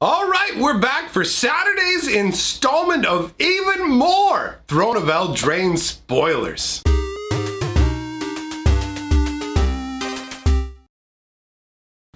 All right, we're back for Saturday's installment of even more Throne of Eldraine spoilers.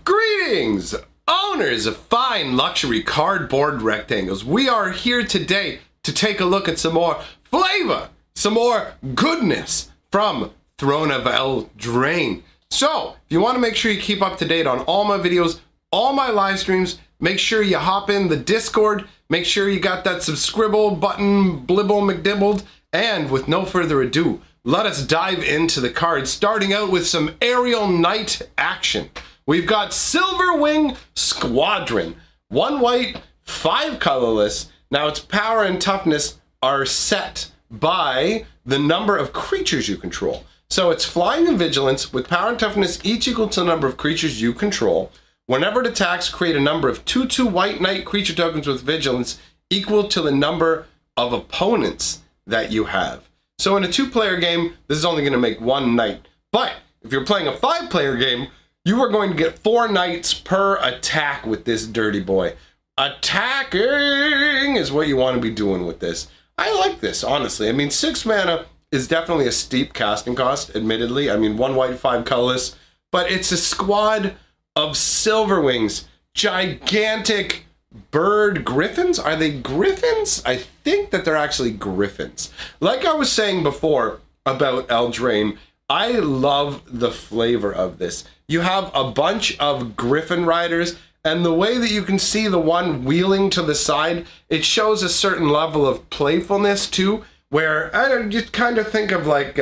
Greetings, owners of fine luxury cardboard rectangles. We are here today to take a look at some more flavor, some more goodness from Throne of Eldraine. So, if you want to make sure you keep up to date on all my videos, all my live streams, make sure you hop in the Discord, make sure you got that subscribe button, blibble McDibbled, and with no further ado, let us dive into the cards, starting out with some Aerial Knight action. We've got Silverwing Squadron, 1 white, 5 colorless. Now its power and toughness are set by the number of creatures you control. So it's flying and vigilance with power and toughness each equal to the number of creatures you control. Whenever it attacks, create a number of 2/2 white knight creature tokens with vigilance equal to the number of opponents that you have. So in a 2-player game, this is only going to make 1 knight. But if you're playing a 5-player game, you are going to get 4 knights per attack with this dirty boy. Attacking is what you want to be doing with this. I like this, honestly. I mean, 6 mana is definitely a steep casting cost, admittedly. I mean, 1 white, 5 colorless. But it's a squad of Silverwings, gigantic bird griffins. Are they griffins? I think that they're actually griffins. Like I was saying before about Eldraine, I love the flavor of this. You have a bunch of griffin riders, and the way that you can see the one wheeling to the side, it shows a certain level of playfulness too, where I just kind of think of like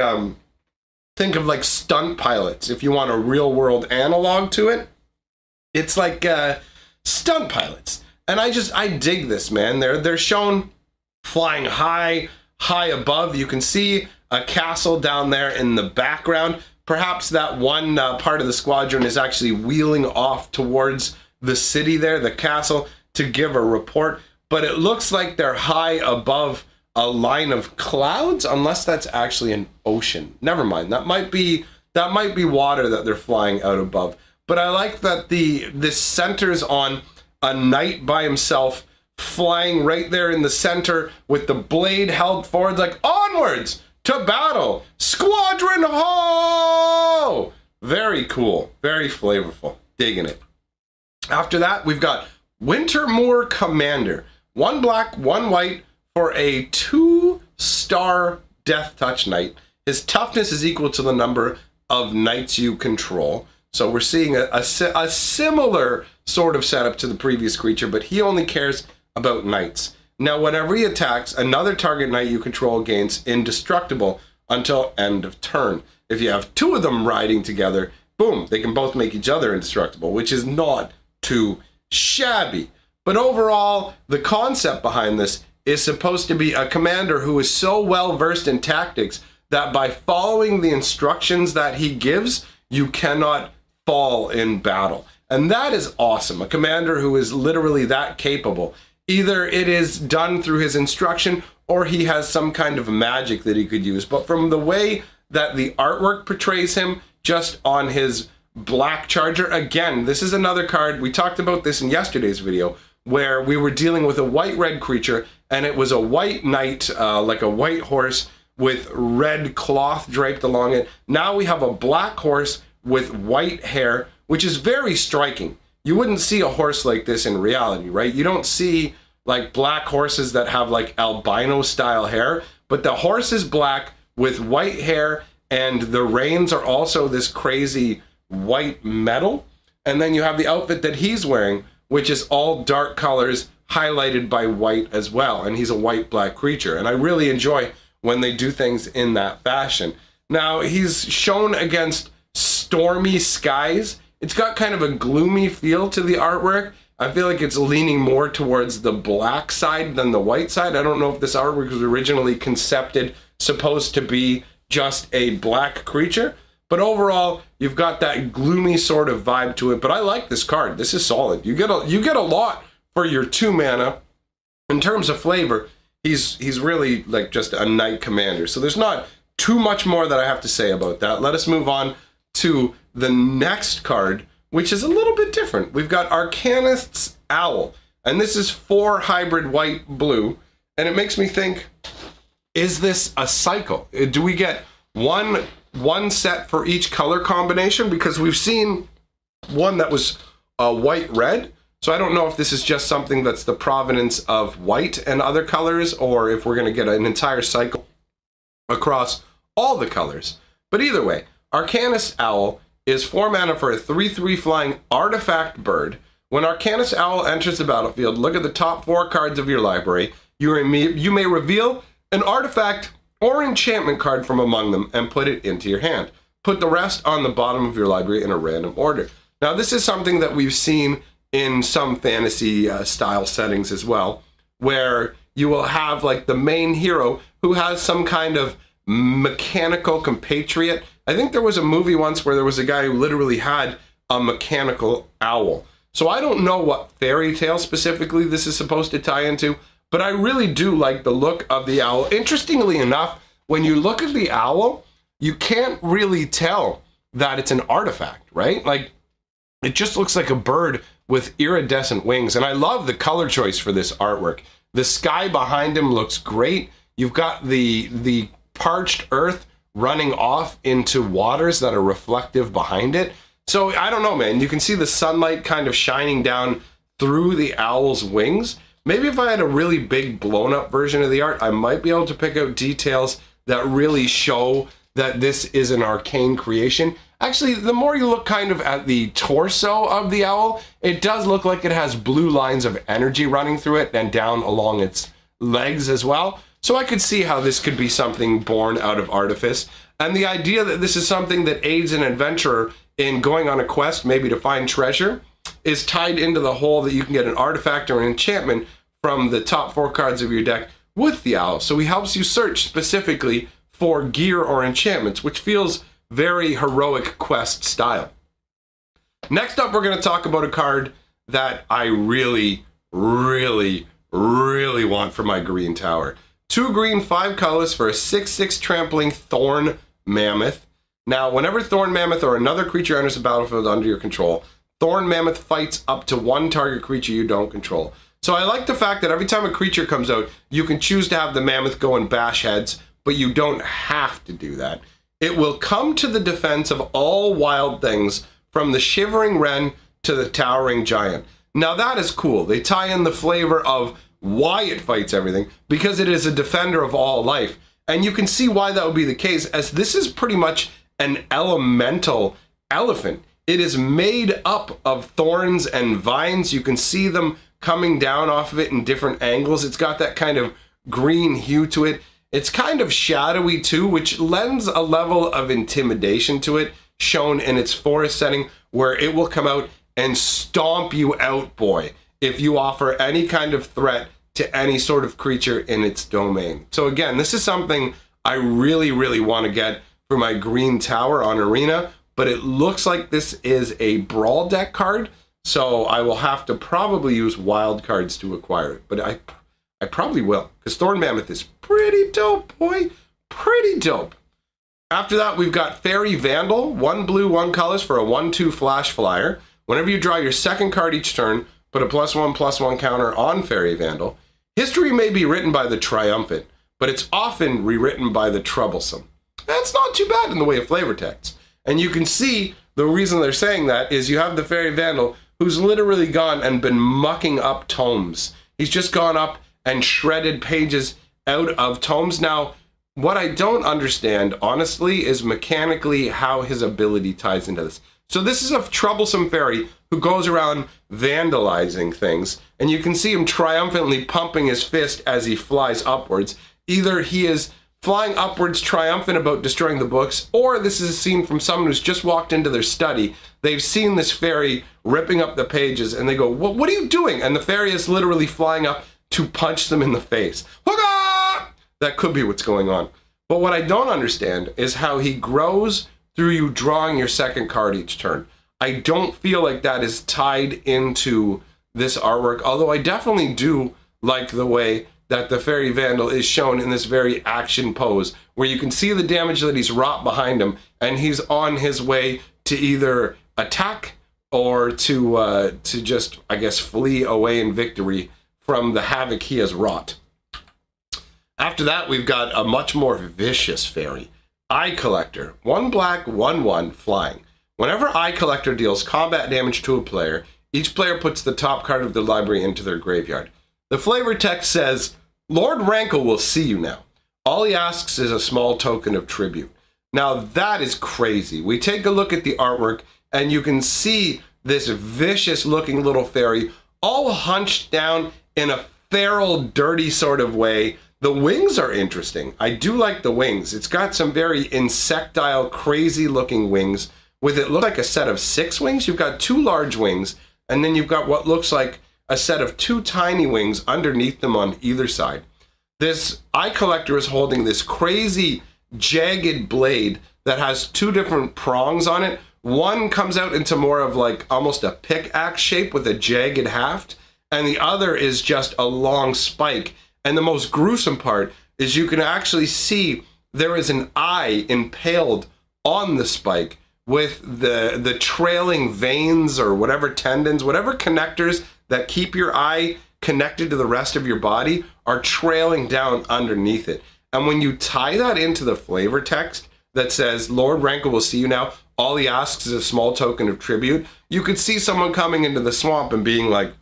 stunt pilots. If you want a real world analog to it, it's like stunt pilots. And I dig this, man. They're shown flying high above. You can see a castle down there in the background. Perhaps that one part of the squadron is actually wheeling off towards the city there, the castle, to give a report. But it looks like they're high above a line of clouds, unless that's actually an ocean. Never mind. That might be water that they're flying out above. But I like that this centers on a knight by himself flying right there in the center with the blade held forward, like onwards to battle, squadron ho! Very cool, very flavorful, digging it. After that, we've got Wintermoor Commander, 1 black, 1 white for a 2-star Death Touch Knight. His toughness is equal to the number of knights you control. So we're seeing a similar sort of setup to the previous creature, but he only cares about knights. Now, whenever he attacks, another target knight you control gains indestructible until end of turn. If you have 2 of them riding together, boom, they can both make each other indestructible, which is not too shabby. But overall, the concept behind this is supposed to be a commander who is so well versed in tactics that by following the instructions that he gives, you cannot fall in battle. And that is awesome. A commander who is literally that capable. Either it is done through his instruction or he has some kind of magic that he could use. But from the way that the artwork portrays him just on his black charger, again, this is another card. We talked about this in yesterday's video where we were dealing with a white-red creature and it was a white knight, like a white horse with red cloth draped along it. Now we have a black horse with white hair, which is very striking. You wouldn't see a horse like this in reality, right? You don't see like black horses that have like albino style hair, but the horse is black with white hair and the reins are also this crazy white metal. And then you have the outfit that he's wearing, which is all dark colors highlighted by white as well. And he's a white-black creature. And I really enjoy when they do things in that fashion. Now, he's shown against stormy skies. It's got kind of a gloomy feel to the artwork. I feel like it's leaning more towards the black side than the white side. I don't know if this artwork was originally supposed to be just a black creature, but overall, you've got that gloomy sort of vibe to it. But I like this card. This is solid. You get a lot for your 2 mana. In terms of flavor, he's really like just a knight commander. So there's not too much more that I have to say about that. Let us move on to the next card, which is a little bit different. We've got Arcanist's Owl. And this is 4 hybrid white blue. And it makes me think, is this a cycle? Do we get one set for each color combination? Because we've seen one that was white red. So I don't know if this is just something that's the provenance of white and other colors, or if we're going to get an entire cycle across all the colors. But either way, Arcanus Owl is 4 mana for a 3/3 flying artifact bird. When Arcanus Owl enters the battlefield, look at the top 4 cards of your library. You may reveal an artifact or enchantment card from among them and put it into your hand. Put the rest on the bottom of your library in a random order. Now, this is something that we've seen in some fantasy style settings as well, where you will have like the main hero who has some kind of mechanical compatriot. I think there was a movie once where there was a guy who literally had a mechanical owl. So I don't know what fairy tale specifically this is supposed to tie into, but I really do like the look of the owl. Interestingly enough, when you look at the owl, you can't really tell that it's an artifact, right? Like, it just looks like a bird with iridescent wings. And I love the color choice for this artwork. The sky behind him looks great. You've got the parched earth running off into waters that are reflective behind it. So I don't know, man. You can see the sunlight kind of shining down through the owl's wings. Maybe if I had a really big blown up version of the art, I might be able to pick out details that really show that this is an Arcane creation. Actually, the more you look kind of at the torso of the owl, it does look like it has blue lines of energy running through it and down along its legs as well. So I could see how this could be something born out of Artifice. And the idea that this is something that aids an adventurer in going on a quest, maybe to find treasure, is tied into the whole that you can get an artifact or an enchantment from the top 4 cards of your deck with the owl. So he helps you search specifically for gear or enchantments, which feels very heroic quest style. Next up, we're going to talk about a card that I really want for my green tower. 2 green, 5 colors for a 6/6 trampling Thorn Mammoth. Now, whenever Thorn Mammoth or another creature enters the battlefield under your control, Thorn Mammoth fights up to 1 target creature you don't control. So I like the fact that every time a creature comes out, you can choose to have the Mammoth go and bash heads, but you don't have to do that. It will come to the defense of all wild things, from the Shivering Wren to the Towering Giant. Now that is cool. They tie in the flavor of why it fights everything, because it is a defender of all life. And you can see why that would be the case, as this is pretty much an elemental elephant. It is made up of thorns and vines. You can see them coming down off of it in different angles. It's got that kind of green hue to it. It's kind of shadowy too, which lends a level of intimidation to it, shown in its forest setting, where it will come out and stomp you out, boy, if you offer any kind of threat to any sort of creature in its domain. So again, this is something I really want to get for my green tower on Arena, but it looks like this is a Brawl deck card, so I will have to probably use wild cards to acquire it. But I probably will, because Thorn Mammoth is pretty dope, boy. Pretty dope. After that, we've got Fairy Vandal, 1 blue, 1 colors for a 1/2 flash flyer. Whenever you draw your second card each turn, put a +1/+1 counter on Fairy Vandal. History may be written by the triumphant, but it's often rewritten by the troublesome. That's not too bad in the way of flavor text. And you can see the reason they're saying that is you have the Fairy Vandal who's literally gone and been mucking up tomes. He's just gone up and shredded pages out of tomes. Now, what I don't understand, honestly, is mechanically how his ability ties into this. So this is a troublesome fairy who goes around vandalizing things, and you can see him triumphantly pumping his fist as he flies upwards. Either he is flying upwards triumphant about destroying the books, or this is a scene from someone who's just walked into their study. They've seen this fairy ripping up the pages, and they go, what are you doing? And the fairy is literally flying up to punch them in the face. Hooga! That could be what's going on. But what I don't understand is how he grows through you drawing your second card each turn. I don't feel like that is tied into this artwork, although I definitely do like the way that the Fairy Vandal is shown in this very action pose, where you can see the damage that he's wrought behind him, and he's on his way to either attack or to just, I guess, flee away in victory from the havoc he has wrought. After that, we've got a much more vicious fairy, Eye Collector. 1 black, 1/1, flying. Whenever Eye Collector deals combat damage to a player, each player puts the top card of their library into their graveyard. The flavor text says, Lord Rankle will see you now. All he asks is a small token of tribute. Now that is crazy. We take a look at the artwork and you can see this vicious looking little fairy all hunched down in a feral, dirty sort of way. The wings are interesting. I do like the wings. It's got some very insectile, crazy looking wings with it look like a set of 6 wings. You've got 2 large wings and then you've got what looks like a set of 2 tiny wings underneath them on either side. This Eye Collector is holding this crazy jagged blade that has 2 different prongs on it. One comes out into more of like almost a pickaxe shape with a jagged haft, and the other is just a long spike. And the most gruesome part is you can actually see there is an eye impaled on the spike with the trailing veins or whatever tendons, whatever connectors that keep your eye connected to the rest of your body are trailing down underneath it. And when you tie that into the flavor text that says, Lord Rankle will see you now, all he asks is a small token of tribute, you could see someone coming into the swamp and being like,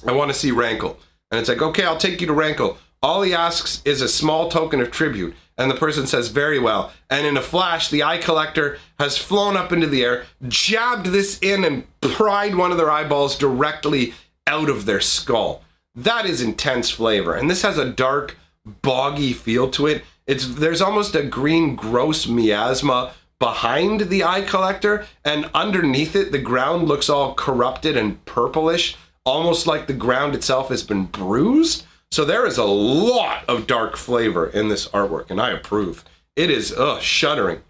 I want to see Rankle. And it's like, okay, I'll take you to Rankle. All he asks is a small token of tribute. And the person says, very well. And in a flash, the Eye Collector has flown up into the air, jabbed this in, and pried one of their eyeballs directly out of their skull. That is intense flavor. And this has a dark, boggy feel to it. There's almost a green, gross miasma behind the Eye Collector, and underneath it, the ground looks all corrupted and purplish, almost like the ground itself has been bruised. So there is a lot of dark flavor in this artwork, and I approve. It is shuddering.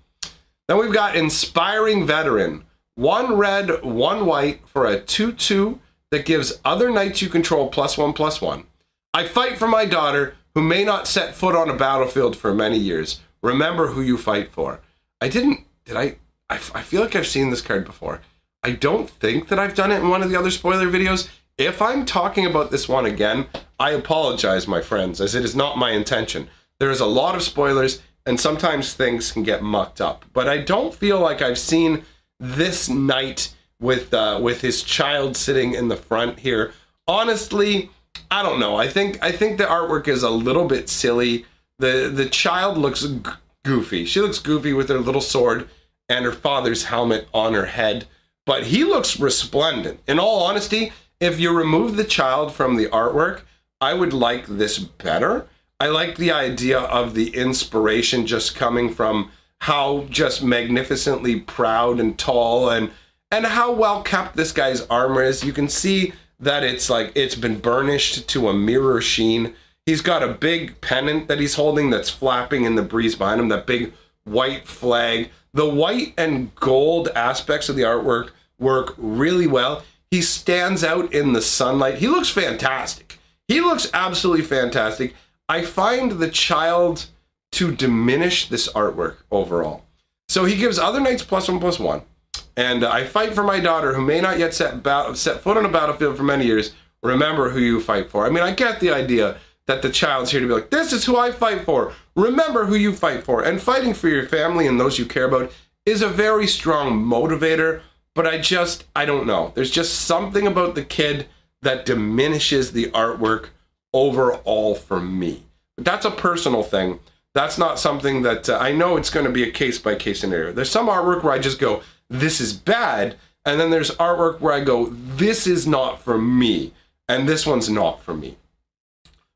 Then we've got Inspiring Veteran. 1 red, 1 white for a 2/2 that gives other knights you control +1/+1. I fight for my daughter, who may not set foot on a battlefield for many years. Remember who you fight for. I feel like I've seen this card before. I don't think that I've done it in one of the other spoiler videos. If I'm talking about this one again, I apologize, my friends, as it is not my intention. There is a lot of spoilers, and sometimes things can get mucked up. But I don't feel like I've seen this knight with his child sitting in the front here. Honestly, I don't know. I think the artwork is a little bit silly. The child looks goofy. She looks goofy with her little sword and her father's helmet on her head. But he looks resplendent. In all honesty, if you remove the child from the artwork, I would like this better. I like the idea of the inspiration just coming from how just magnificently proud and tall and how well kept this guy's armor is. You can see that it's been burnished to a mirror sheen. He's got a big pennant that he's holding that's flapping in the breeze behind him, that big white flag. The white and gold aspects of the artwork work really well. He stands out in the sunlight. He looks fantastic. He looks absolutely fantastic. I find the child to diminish this artwork overall. So he gives other knights +1/+1. And I fight for my daughter, who may not yet set foot on a battlefield for many years. Remember who you fight for. I mean, I get the idea that the child's here to be like, this is who I fight for. Remember who you fight for. And fighting for your family and those you care about is a very strong motivator. But I don't know. There's just something about the kid that diminishes the artwork overall for me. But that's a personal thing. That's not something that I know it's going to be a case-by-case scenario. There's some artwork where I just go, this is bad. And then there's artwork where I go, this is not for me. And this one's not for me.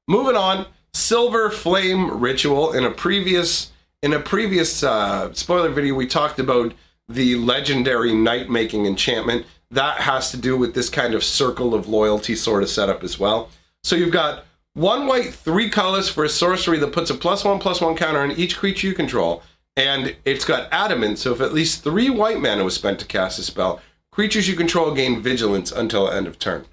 Moving on, Silver Flame Ritual. In a previous spoiler video, we talked about the legendary knight making enchantment. That has to do with this kind of circle of loyalty sort of setup as well. So you've got 1 white, 3 colors for a sorcery that puts a +1/+1 counter on each creature you control. And it's got adamant, so if at least 3 white mana was spent to cast a spell, creatures you control gain vigilance until end of turn.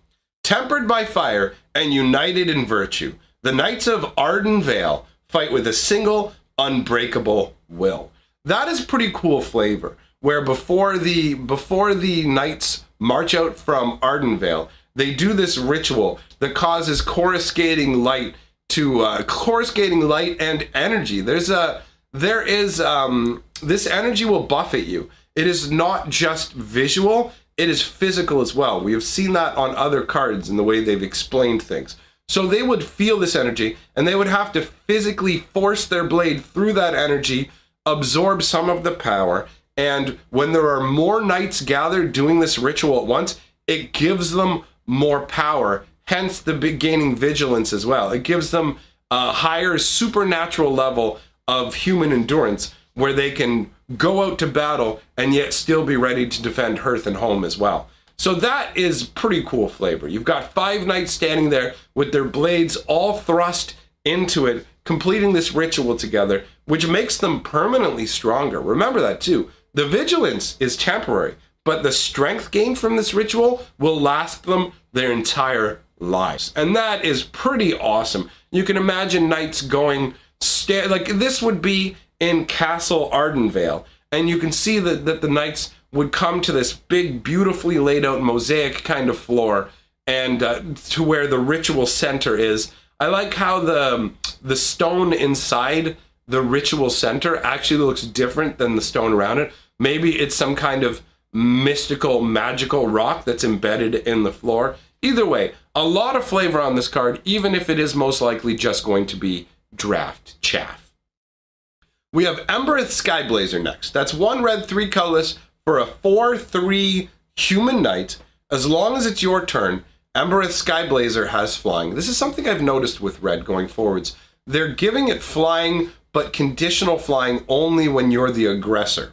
Tempered by fire and united in virtue, the Knights of Arden Vale fight with a single unbreakable will. That is pretty cool flavor, where before the knights march out from Ardenvale. They do this ritual that causes coruscating light and energy. This energy will buffet you. It is not just visual, it is physical as well. We have seen that on other cards in the way they've explained things. So they would feel this energy, and they would have to physically force their blade through that energy, absorb some of the power, and when there are more knights gathered doing this ritual at once, it gives them more power, hence the gaining vigilance as well. It gives them a higher supernatural level of human endurance, where they can go out to battle and yet still be ready to defend hearth and home as well. So that is pretty cool flavor. You've got 5 knights standing there with their blades all thrust into it, completing this ritual together, which makes them permanently stronger. Remember that too. The vigilance is temporary, but the strength gained from this ritual will last them their entire lives. And that is pretty awesome. You can imagine knights going, like this would be in Castle Ardenvale, and you can see that the knights would come to this big, beautifully laid out mosaic kind of floor, and to where the ritual center is. I like how the stone inside the ritual center actually looks different than the stone around it. Maybe it's some kind of mystical, magical rock that's embedded in the floor. Either way, a lot of flavor on this card, even if it is most likely just going to be draft chaff. We have Embereth Skyblazer next. That's 1 red, 3 colorless for a 4/3 human knight. As long as it's your turn, Embereth Skyblazer has flying. This is something I've noticed with red going forwards. They're giving it flying, but conditional flying only when you're the aggressor.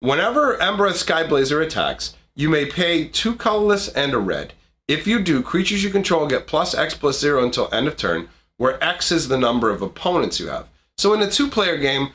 Whenever Embereth Skyblazer attacks, you may pay 2 colorless and a red. If you do, creatures you control get +X+0 until end of turn, where X is the number of opponents you have. So in a 2-player game,